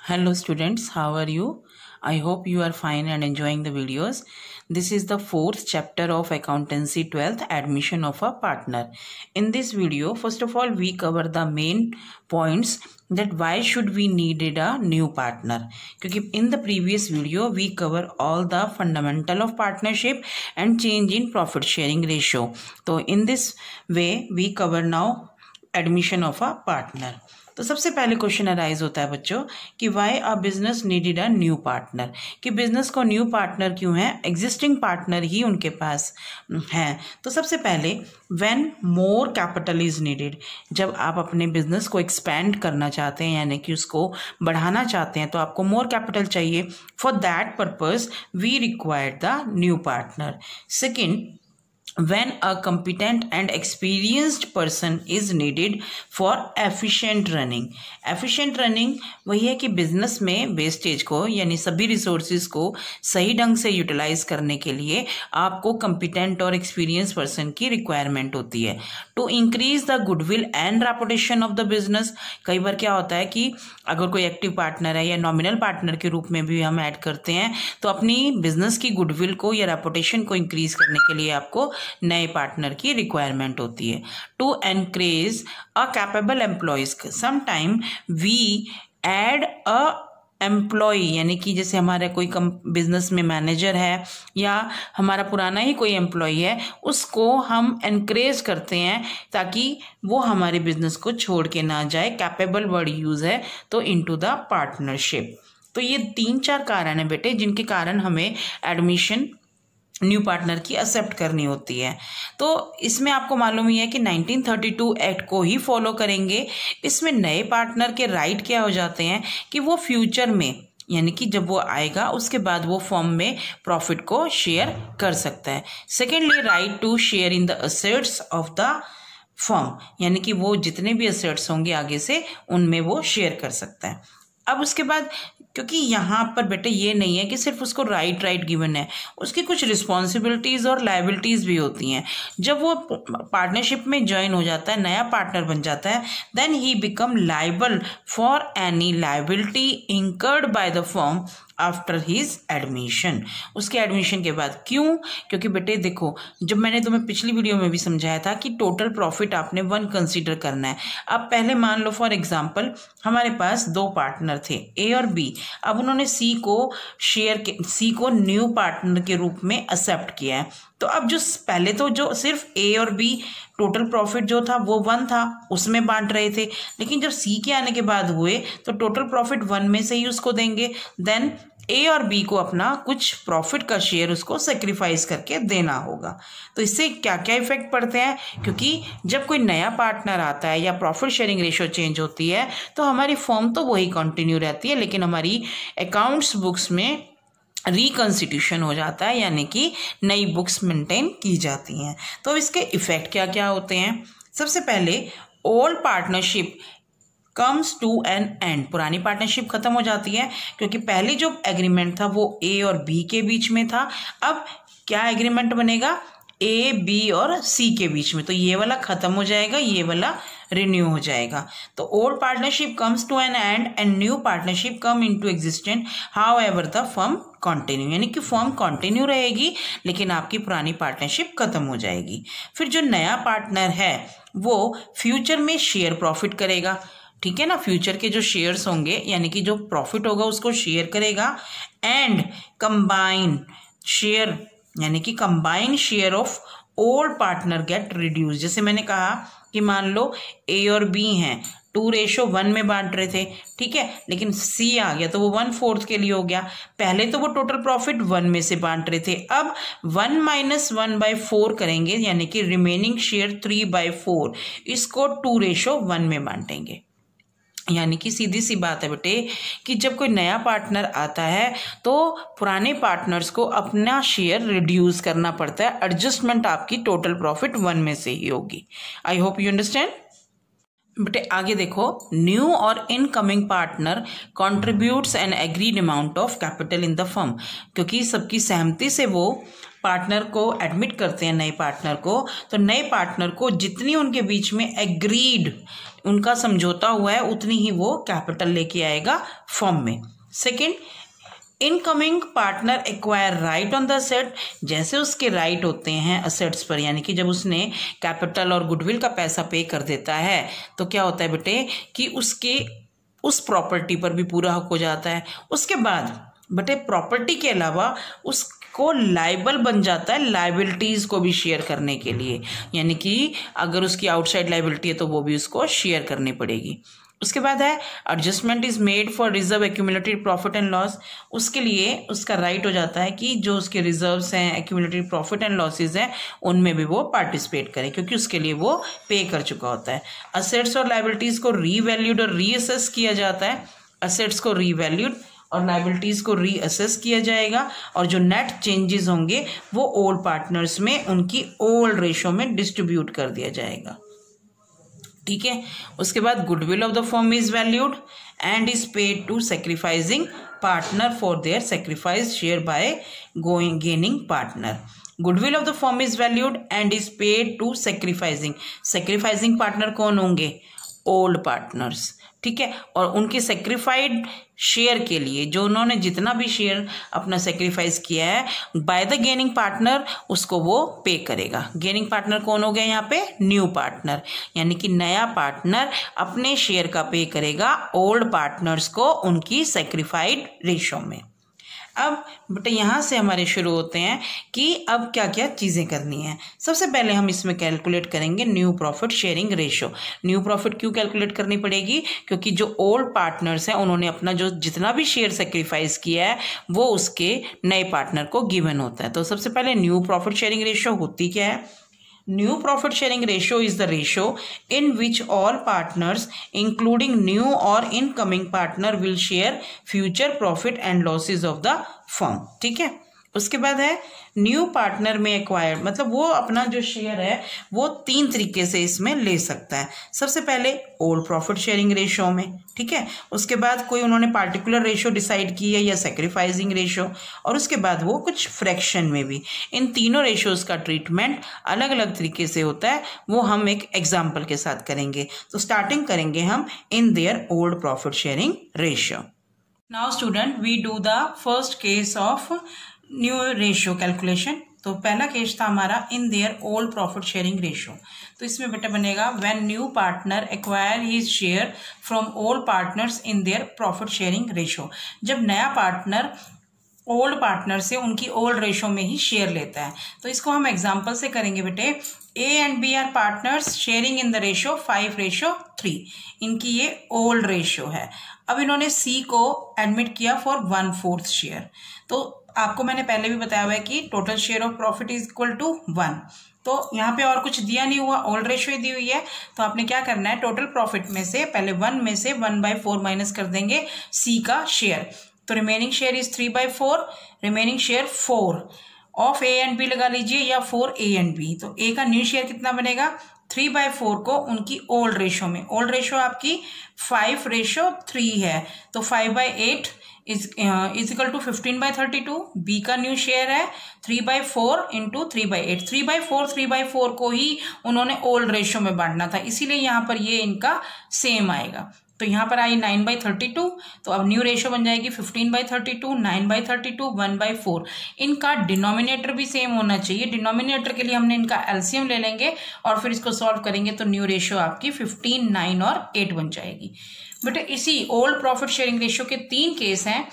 Hello students, how are you? I hope you are fine and enjoying the videos. This is the fourth chapter of Accountancy 12th Admission of a Partner. In this video, first of all, we cover the main points that why should we needed a new partner. Because in the previous video, we cover all the fundamental of partnership and change in profit sharing ratio. So in this way, we cover now admission of a partner. तो सबसे पहले question arise होता है बच्चों कि why a business needed a new partner, कि business को new partner क्यों है, एग्जिस्टिंग पार्टनर ही उनके पास है। तो सबसे पहले when more capital is needed, जब आप अपने बिजनेस को एक्सपेंड करना चाहते हैं यानी कि उसको बढ़ाना चाहते हैं तो आपको मोर कैपिटल चाहिए। For that purpose we require the new partner. Second, when a competent and experienced person is needed for efficient running. efficient running वही है कि बिजनेस में वेस्टेज को यानी सभी रिसोर्सेज को सही ढंग से यूटिलाइज करने के लिए आपको कंपिटेंट और एक्सपीरियंस पर्सन की रिक्वायरमेंट होती है। To increase the goodwill and reputation of the business, कई बार क्या होता है कि अगर कोई एक्टिव पार्टनर है या नॉमिनल पार्टनर के रूप में भी हम ऐड करते हैं तो अपनी बिजनेस की गुडविल को या रेपुटेशन को इंक्रीज करने के लिए आपको नए पार्टनर की रिक्वायरमेंट होती है। To encourage a capable employees, sometime we add a employee, यानी कि जैसे हमारा कोई बिजनेस में मैनेजर है या हमारा पुराना ही कोई एम्प्लॉय है, उसको हम एनकरेज करते हैं ताकि वो हमारे बिजनेस को छोड़ के ना जाए। कैपेबल वर्ड यूज है तो इनटू द पार्टनरशिप। तो ये 3-4 कारण है बेटे जिनके कारण हमें एडमिशन न्यू पार्टनर की एक्सेप्ट करनी होती है। तो इसमें आपको मालूम ही है कि 1932 एक्ट को ही फॉलो करेंगे। इसमें नए पार्टनर के राइट क्या हो जाते हैं कि वो फ्यूचर में यानी कि जब वो आएगा उसके बाद वो फर्म में प्रॉफिट को शेयर कर सकता है। Secondly, right to share in the assets of the firm, यानी कि वो जितने भी असेट्स होंगे आगे से उनमें वो शेयर कर सकता है। अब उसके बाद क्योंकि यहाँ पर बेटे ये नहीं है कि सिर्फ उसको राइट गिवन है, उसकी कुछ रिस्पॉन्सिबिलिटीज़ और लायबिलिटीज़ भी होती हैं। जब वो पार्टनरशिप में ज्वाइन हो जाता है, नया पार्टनर बन जाता है, then he become liable for any liability incurred by the firm after his admission, उसके एडमिशन के बाद। क्यों? क्योंकि बेटे देखो, जब मैंने तुम्हें पिछली वीडियो में भी समझाया था कि टोटल प्रॉफिट आपने 1 कंसीडर करना है। अब पहले मान लो फॉर एग्जांपल हमारे पास 2 पार्टनर थे ए और बी। अब उन्होंने सी को न्यू पार्टनर के रूप में एक्सेप्ट किया है। तो अब जो पहले तो जो सिर्फ ए और बी टोटल प्रॉफिट जो था वो 1 था, उसमें बांट रहे थे, लेकिन जब सी के आने के बाद हुए तो टोटल प्रॉफिट 1 में से ही उसको देंगे। देन ए और बी को अपना कुछ प्रॉफिट का शेयर उसको सेक्रीफाइस करके देना होगा। तो इससे क्या क्या इफेक्ट पड़ते हैं, क्योंकि जब कोई नया पार्टनर आता है या प्रॉफिट शेयरिंग रेशियो चेंज होती है तो हमारी फर्म तो वही कंटिन्यू रहती है, लेकिन हमारी अकाउंट्स बुक्स में रिकॉन्स्टिट्यूशन हो जाता है, यानी कि नई बुक्स मेंटेन की जाती हैं। तो इसके इफेक्ट क्या क्या होते हैं? सबसे पहले, old partnership comes to an end, पुरानी पार्टनरशिप खत्म हो जाती है क्योंकि पहले जो एग्रीमेंट था वो ए और बी के बीच में था। अब क्या एग्रीमेंट बनेगा? ए, बी और सी के बीच में। तो ये वाला खत्म हो जाएगा, ये वाला रिन्यू हो जाएगा। तो old partnership comes to an end new partnership come into existent, however the firm continue, यानी कि फर्म कंटिन्यू रहेगी लेकिन आपकी पुरानी पार्टनरशिप खत्म हो जाएगी। फिर जो नया पार्टनर है वो फ्यूचर में शेयर प्रॉफिट करेगा, ठीक है ना, फ्यूचर के जो शेयर्स होंगे यानी कि जो प्रॉफिट होगा उसको शेयर करेगा। एंड कंबाइन शेयर, यानी कि combine share of old partner get reduce. जैसे मैंने कहा कि मान लो ए और बी हैं, 2:1 में बांट रहे थे, ठीक है, लेकिन सी आ गया तो वो 1/4 के लिए हो गया। पहले तो वो टोटल प्रॉफिट 1 में से बांट रहे थे, अब 1 - 1/4 करेंगे, यानी कि रिमेनिंग शेयर 3/4, इसको 2:1 में बांटेंगे। यानी कि सीधी सी बात है बेटे कि जब कोई नया पार्टनर आता है तो पुराने पार्टनर्स को अपना शेयर रिड्यूस करना पड़ता है। एडजस्टमेंट आपकी टोटल प्रॉफिट 1 में से ही होगी। I hope you understand. बेटे आगे देखो, न्यू और incoming partner contributes N agreed amount of capital in the firm, क्योंकि सबकी सहमति से वो पार्टनर को एडमिट करते हैं, नए पार्टनर को, तो नए पार्टनर को जितनी उनके बीच में एग्रीड उनका समझौता हुआ है उतनी ही वो कैपिटल लेके आएगा फर्म में। Second, incoming partner acquire right on the asset, जैसे उसके राइट होते हैं असेट्स पर, यानी कि जब उसने कैपिटल और गुडविल का पैसा पे कर देता है तो क्या होता है बेटे कि उसके उस प्रॉपर्टी पर भी पूरा हक हो जाता है। उसके बाद बेटे प्रॉपर्टी के अलावा उसको लाइबल बन जाता है लाइबिलिटीज़ को भी शेयर करने के लिए, यानी कि अगर उसकी आउटसाइड लाइबिलिटी है तो वो भी उसको शेयर करनी पड़ेगी। उसके बाद है adjustment is made for reserve accumulated profit and loss, उसके लिए उसका राइट हो जाता है कि जो उसके रिजर्व्स हैं, एक्यूमुलेटेड प्रॉफिट एंड लॉसेज हैं, उनमें भी वो पार्टिसिपेट करे, क्योंकि उसके लिए वो पे कर चुका होता है। असेट्स और लाइबिलिटीज को रीवैल्यूड और रीअसेस किया जाता है, असेट्स को रीवैल्यूड और लाइबिलिटीज को रीअसेस किया जाएगा, और जो नेट चेंजेस होंगे वो ओल्ड पार्टनर्स में उनकी ओल्ड रेशो में डिस्ट्रीब्यूट कर दिया जाएगा। ठीक है, उसके बाद goodwill of the firm is valued and is paid to sacrificing partner for their sacrifice share by gaining partner. Goodwill of the firm is valued and is paid to sacrificing partner कौन होंगे? Old partners. ठीक है, और उनके सेक्रीफाइड share के लिए जो उन्होंने जितना भी शेयर अपना सेक्रीफाइस किया है बाय द गेनिंग पार्टनर, उसको वो पे करेगा। गेनिंग पार्टनर कौन हो गया यहाँ पे? न्यू पार्टनर, यानी कि नया पार्टनर अपने शेयर का पे करेगा ओल्ड पार्टनर्स को उनकी सेक्रीफाइड रेशो में। अब बेटा यहाँ से हमारे शुरू होते हैं कि अब क्या क्या चीज़ें करनी है। सबसे पहले हम इसमें कैलकुलेट करेंगे new profit sharing ratio. New profit क्यों कैलकुलेट करनी पड़ेगी? क्योंकि जो ओल्ड पार्टनर्स हैं उन्होंने अपना जो जितना भी शेयर सेक्रीफाइस किया है वो उसके नए पार्टनर को गिवन होता है। तो सबसे पहले न्यू प्रॉफिट शेयरिंग रेशो होती क्या है? New profit sharing ratio is the ratio in which all partners, including new or incoming partner, will share future profit and losses of the firm. ठीक है, उसके बाद है न्यू पार्टनर में acquired, मतलब वो अपना जो शेयर है वो 3 तरीके से इसमें ले सकता है। सबसे पहले ओल्ड प्रॉफिट शेयरिंग रेशो में, ठीक है, उसके बाद कोई उन्होंने पार्टिकुलर रेशो डिसाइड की है या सेक्रीफाइसिंग रेशो, और उसके बाद वो कुछ फ्रैक्शन में भी। इन तीनों रेशोज़ का ट्रीटमेंट अलग अलग तरीके से होता है, वो हम एक एग्जाम्पल के साथ करेंगे। तो स्टार्टिंग करेंगे हम in their old profit sharing ratio. Now student, we do the first case of new ratio calculation. तो पहला केस था हमारा in their old profit sharing ratio. तो इसमें बेटा बनेगा when new partner acquire his share from old partners in their profit sharing ratio. जब नया पार्टनर ओल्ड पार्टनर से उनकी ओल्ड रेशो में ही शेयर लेता है। तो इसको हम एग्जांपल से करेंगे बेटे। A and B are partners sharing in the ratio 5:3। इनकी ये ओल्ड रेशो है। अब इन्होंने सी को एडमिट किया फॉर 1/4 शेयर। तो आपको मैंने पहले भी बताया हुआ है कि total share of profit is equal to 1। तो यहाँ पे और कुछ दिया नहीं हुआ, ओल्ड रेशो ही दी हुई है। तो आपने क्या करना है, टोटल प्रॉफिट में से पहले 1 में से 1/4 माइनस कर देंगे सी का शेयर। तो remaining share is 3/4, remaining share 4 of A and B लगा लीजिए या 4 ए एंड बी। तो ए का न्यू शेयर कितना बनेगा? 3/4 को उनकी ओल्ड रेशो में, ओल्ड रेशो आपकी 5:3 है, तो 5/8 इज इक्वल टू 15/32। बी का न्यू शेयर है 3/4 इंटू 3/8। 3/4 को ही उन्होंने ओल्ड रेशो में बांटना था, इसीलिए यहाँ पर ये इनका सेम आएगा। तो यहाँ पर आई 9/32। तो अब न्यू रेशो बन जाएगी 15/32, 9/32, 1/4। इनका डिनोमिनेटर भी सेम होना चाहिए। डिनोमिनेटर के लिए हमने इनका एलसीएम ले लेंगे और फिर इसको सॉल्व करेंगे, तो न्यू रेशो आपकी 15, 9 और 8 बन जाएगी। बट इसी ओल्ड प्रॉफिट शेयरिंग रेशो के 3 केस हैं।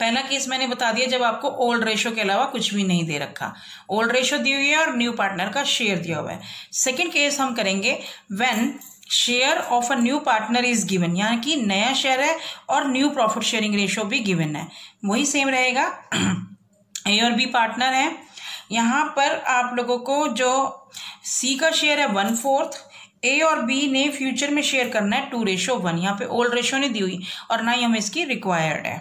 पहला केस मैंने बता दिया जब आपको ओल्ड रेशो के अलावा कुछ भी नहीं दे रखा, ओल्ड रेशो दी हुई है और न्यू पार्टनर का शेयर दिया हुआ है। सेकेंड केस हम करेंगे when share of a new partner is given, यानी कि नया शेयर है और न्यू प्रॉफिट शेयरिंग रेशो भी गिवन है, वही सेम रहेगा। ए और बी पार्टनर है। यहाँ पर आप लोगों को जो सी का शेयर है 1/4, ए और बी ने फ्यूचर में शेयर करना है 2:1। यहाँ पे ओल्ड रेशो नहीं दी हुई और ना ही हमें इसकी रिक्वायर्ड है।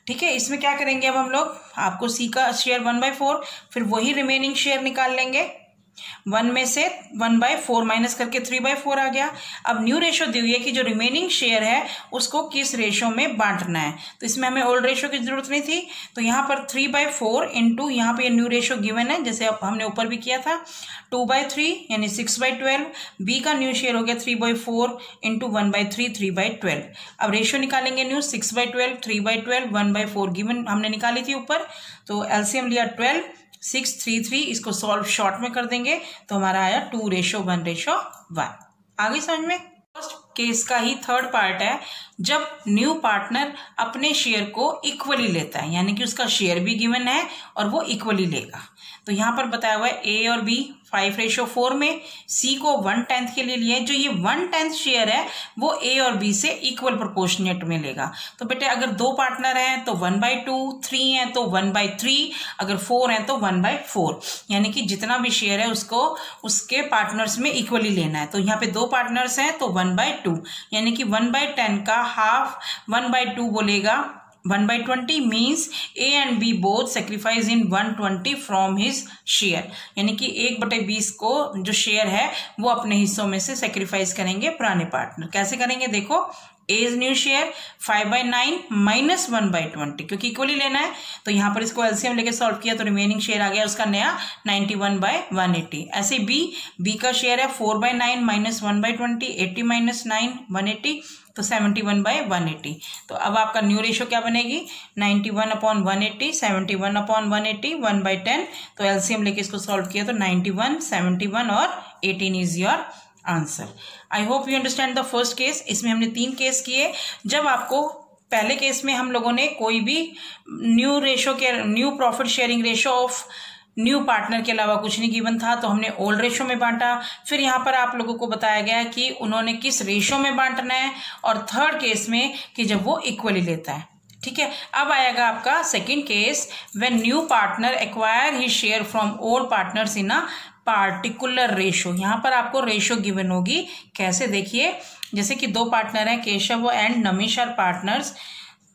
ठीक है, इसमें क्या करेंगे अब हम लोग, आपको सी का शेयर 1/4, फिर वही रिमेनिंग शेयर निकाल लेंगे 1 में से 1/4 माइनस करके 3/4 आ गया। अब न्यू रेशो दी हुई है कि जो रिमेनिंग शेयर है उसको किस रेशो में बांटना है, तो इसमें हमें ओल्ड रेशो की जरूरत नहीं थी, तो यहाँ पर 3/4 इंटू यहाँ पे न्यू रेशो गिवन है जैसे हमने ऊपर भी किया था 2/3 यानी 6/12। बी का न्यू शेयर हो गया 3/4 इंटू 1/3 3/12। अब रेशो निकालेंगे न्यू 6/12 3/12 1/4 गिवन हमने निकाली थी ऊपर, तो एलसीएम लिया 12 6 3 3। इसको सॉल्व शॉर्ट में कर देंगे तो हमारा आया 2:1:1। आगे समझ में। फर्स्ट केस का ही थर्ड पार्ट है जब न्यू पार्टनर अपने शेयर को इक्वली लेता है, यानी कि उसका शेयर भी गिवन है और वो इक्वली लेगा। तो यहाँ पर बताया हुआ है ए और बी 5:4 में, सी को 1/10 के लिए लिए। जो ये 1/10 शेयर है वो ए और बी से इक्वल प्रोपोर्शनेट में लेगा। तो बेटे अगर 2 पार्टनर हैं तो 1/2, 3 है तो 1/3, अगर 4 है तो 1/4, यानी कि जितना भी शेयर है उसको उसके पार्टनर्स में इक्वली लेना है। तो यहाँ पे 2 पार्टनर्स हैं तो 1/2, यानी कि 1/10 का हाफ 1/2 बोलेगा 1/20 means A and B both sacrifice in 1/20 from his share, यानी कि 1/20 को जो शेयर है वो अपने हिस्सों में से सेक्रीफाइस करेंगे पुराने पार्टनर। कैसे करेंगे देखो, एज न्यू शेयर 5/9 माइनस 1/20, क्योंकि इक्वली लेना है तो यहाँ पर इसको एलसीएम लेके सॉल्व किया तो रिमेनिंग शेयर आ गया उसका नया 91/180। ऐसे बी का शेयर है 4/9 माइनस 1/20 80 माइनस 9 180, तो 71/180। तो अब आपका न्यू रेशो क्या बनेगी 91/180 71/180 1/10। तो एलसीएम लेके इसको सॉल्व किया तो 91 71 और 18 is your answer. I hope you understand the first case. इसमें हमने 3 केस किए। जब आपको पहले केस में हम लोगों ने कोई भी new profit sharing ratio of new partner के अलावा कुछ नहीं गिवन था तो हमने ओल्ड रेशो में बांटा। फिर यहाँ पर आप लोगों को बताया गया कि उन्होंने किस रेशो में बांटना है, और थर्ड केस में कि जब वो इक्वली लेता है। ठीक है, अब आएगा आपका second case, when new partner acquire his share from old partners in a particular ratio. यहाँ पर आपको रेशो गिवन होगी। कैसे देखिए, जैसे कि 2 पार्टनर हैं, Keshav and Namish are partners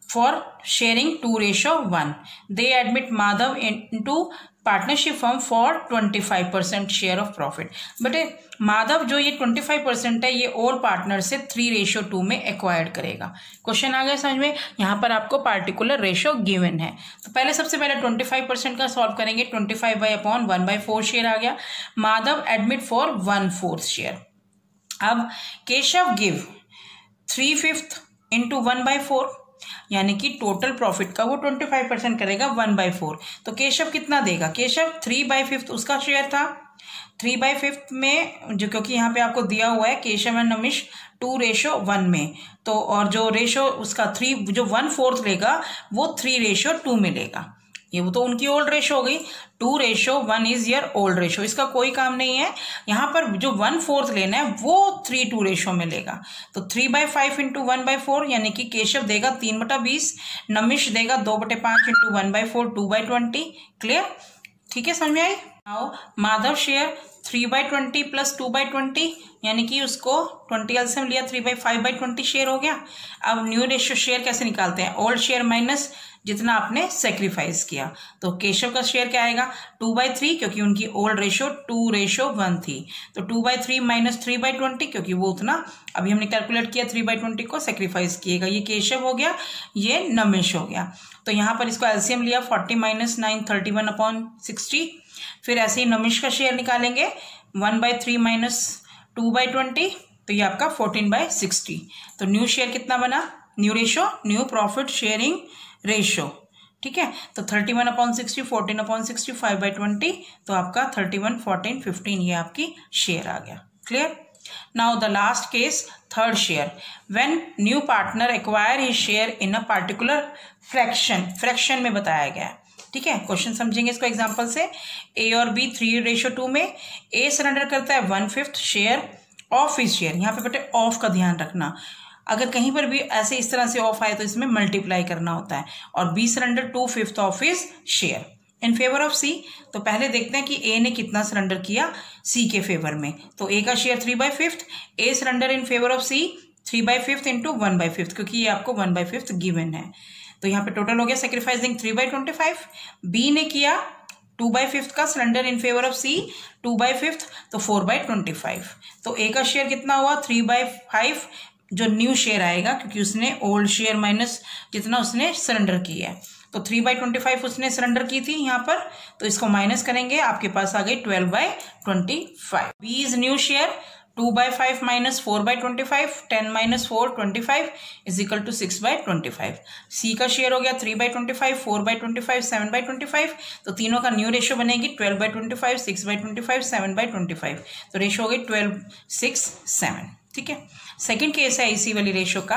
for sharing 2:1. They admit Madhav into partnership firm for 25% share of profit. But Madhav जो ये 25% है ये ओल्ड पार्टनर से 3:2 में एक्वायर्ड करेगा। क्वेश्चन आ गया समझ में। यहाँ पर आपको पार्टिकुलर रेशो गिवन है, तो पहले सबसे पहले 25% का सॉल्व करेंगे। 25/1/4 शेयर आ गया। Madhav admit for 1/4 share. अब केशव गिव 3/5 इंटू 1/4, यानी कि टोटल प्रॉफिट का वो 25% करेगा 1/4। तो केशव कितना देगा, केशव 3/5 उसका शेयर था। 3/5 में जो, क्योंकि यहाँ पे आपको दिया हुआ है केशव एंड नमिश 2:1 में, तो और जो रेशो उसका 3 जो 1/4 लेगा वो 3:2 में लेगा। ये वो तो उनकी ओल्ड रेशो हो गई। 2:1 इज योर ओल्ड रेशो, इसका कोई काम नहीं है। यहाँ पर जो 1/4 लेना है वो 3:2 रेशो में लेगा। तो 3/5 इंटू 1/4, यानी कि केशव देगा 3/20, नमिश देगा 2/5 इंटू 1/4 2/20। क्लियर, ठीक है, समझ में आई। आओ माधव शेयर 3/20 प्लस 2/20, यानी कि उसको 20 एलसीएम लिया 3/5/20 शेयर हो गया। अब न्यू रेशो शेयर कैसे निकालते हैं, ओल्ड शेयर माइनस जितना आपने सेक्रीफाइस किया। तो केशव का शेयर क्या आएगा 2/3, क्योंकि उनकी ओल्ड रेशो 2:1 थी। तो 2/3 माइनस 3/20, क्योंकि वो उतना अभी हमने कैलकुलेट किया 3/20 को सेक्रीफाइस किएगा। ये केशव हो गया, ये नमिश हो गया। तो यहाँ पर इसको एलसीएम लिया 40 माइनस 9 31/60। फिर ऐसे ही नमिश का शेयर निकालेंगे 1/3 माइनस 2/20, तो ये आपका 14/60। तो न्यू शेयर कितना बना, new ratio new profit sharing ratio, ठीक है। तो 31/60 14/60 5/20, तो आपका 31 14 15 ये आपकी शेयर आ गया। Clear. Now the last case, third share, when new partner acquire his share in a particular fraction में बताया गया है। ठीक है, क्वेश्चन समझेंगे इसको एग्जांपल से। ए और बी 3:2 में ए सरेंडर करता है 1/5 शेयर ऑफ हिज शेयर। यहाँ पे बेटे ऑफ का ध्यान रखना, अगर कहीं पर भी ऐसे इस तरह से ऑफ आए तो इसमें मल्टीप्लाई करना होता है। और B surrender 2/5 of his share in favour of C. तो पहले देखते हैं कि ए ने कितना सरेंडर किया सी के फेवर में। तो ए का share 3/5, A surrender in favour of C 3/5 into 1/5, क्योंकि ये आपको 1/5 गिवन है। तो यहाँ पे टोटल हो गया सेक्रीफाइसिंग 3/25। बी ने किया 2/5 का सरेंडर इन फेवर ऑफ सी, 2/5 तो 4/25। तो ए का शेयर कितना हुआ 3/5 जो न्यू शेयर आएगा, क्योंकि उसने ओल्ड शेयर माइनस जितना उसने सरेंडर किया है, तो 3/25 उसने सरेंडर की थी यहाँ पर, तो इसको माइनस करेंगे, आपके पास आ गई 12/25। B is new share, 2/5 minus 4/25, 10 minus 4 25 is equal to 6/25। C का शेयर हो गया 3/25, 4/25, 7/25, तो तीनों का न्यू रेशियो बनेगी 12/25, 6/25, 7/25, तो रेशियो हो गई 12, 6, 7। ठीक है। सेकेंड केस है इसी वाली रेशियो का,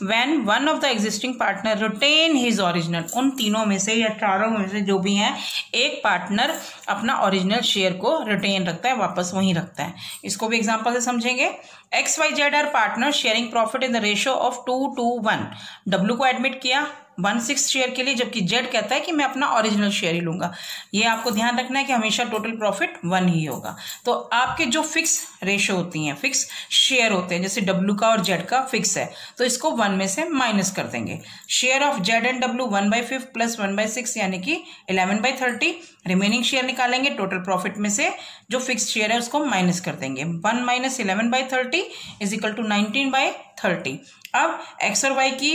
when one of the existing partner retain his original, उन तीनों में से या चारों में से जो भी हैं, एक पार्टनर अपना ओरिजिनल शेयर को रिटेन रखता है, वापस वहीं रखता है। इसको भी एग्जांपल से समझेंगे। XYZ are partner sharing profit in the ratio of 2:1। W को एडमिट किया 1/6 शेयर के लिए, जबकि जेड कहता है कि मैं अपना ओरिजिनल शेयर ही लूंगा। ये आपको ध्यान रखना है कि हमेशा टोटल प्रॉफिट 1 ही होगा। तो आपके जो फिक्स रेशियो होती हैं, फिक्स शेयर होते हैं, जैसे डब्ल्यू का और जेड का फिक्स है, तो इसको 1 में से माइनस कर देंगे। Share of Z and W 1/5 plus 1/6 यानी कि 11/30। रिमेनिंग शेयर निकालेंगे, टोटल प्रॉफिट में से जो फिक्स शेयर है उसको माइनस कर देंगे। 1 माइनस 11/30 इज इक्वल टू 19/30। अब एक्स और वाई की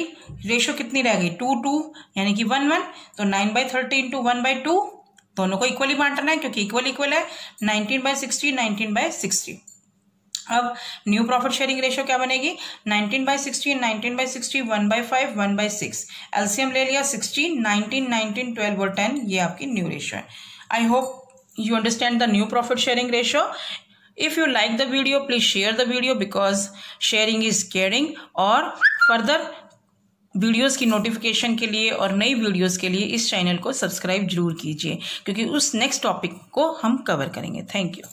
रेशियो कितनी रह गई 2:2 यानी कि 1:1, तो 9/30 इंटू 1/2, दोनों को इक्वली बांटना है क्योंकि इक्वल है। 19/60, 19/60। अब न्यू प्रॉफिट शेयरिंग रेशियो क्या बनेगी 19/60, 19/60, 1/5, 1/6। एलसीएम ले लिया 16, 19, 19, 12 और 10, ये आपकी न्यू रेशियो है। I hope you understand the new profit sharing ratio. If you like the video, please share the video because sharing is caring. और further वीडियोस की नोटिफिकेशन के लिए और नई वीडियोस के लिए इस चैनल को सब्सक्राइब जरूर कीजिए, क्योंकि उस नेक्स्ट टॉपिक को हम कवर करेंगे। Thank you.